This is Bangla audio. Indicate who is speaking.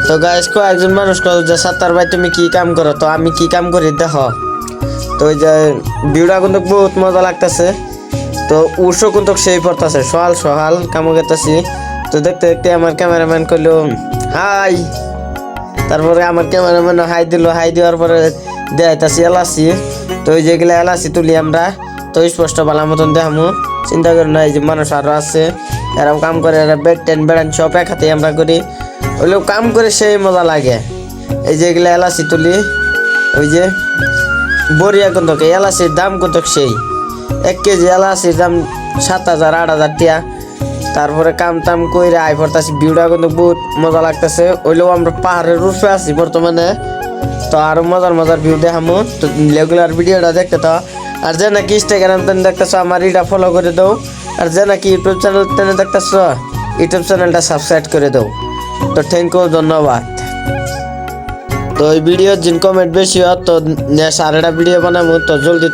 Speaker 1: তো গাইস কয়েকজন মানুষ কল যে সাত্তার ভাই তুমি কি কাম করো, তো আমি কি কাম করি দেখো। তো ওই যে ভিউটা কিন্তু বহুত মজা লাগতেছে। তো উৎসও কিন্তু সেই পড়তেছে সকাল সকাল কামো করতেছি। তো দেখতে দেখতে আমার ক্যামেরাম্যান করলো হাই, তারপরে আমার ক্যামেরাম্যান হাই দিল, হাই দেওয়ার পরে দেখাইতেছি এলাচি। তো ওই যেগুলো এলাচি তুলি আমরা, তো স্পষ্ট ভালো মতন দেখামো, চিন্তা করি না। এই যে মানুষ আরও আছে, এরকম কাম করে এরা বেড টেন বেড়ান সব এক হাতে আমরা করি, ওইগুলো কাম করে সেই মজা লাগে। এই যেগুলো এলাচি তুলি, ওই যে বড়িয়া কিন্তু এলাচির দাম কত সেই 1 কেজি এলাচির দাম 7,000 8,000 টিয়া। তারপরে কাম টাম কইরা আই পড়তাছি, ভিউটা কিন্তু বহুত মজা লাগতেছে। ওইলেও আমরা পাহাড়ের রূপে আছি বর্তমানে, তো আরো মজার মজার ভিউ দেখামো। তো রেগুলার ভিডিওটা দেখতে তো, আর যে নাকি ইনস্টাগ্রাম টেনে দেখতেছো আমার এটা ফলো করে দাও, আর যে নাকি ইউটিউব চ্যানেল টেনে দেখতেছো ইউটিউব চ্যানেলটা সাবস্ক্রাইব করে দাও। তো থ্যাংক ইউ, ধন্যবাদ। তো এই ভিডিওর জিন কমেন্ট বেশি হয় তো নেক্সট আরেকটা ভিডিও বানাবো, তো জলদি।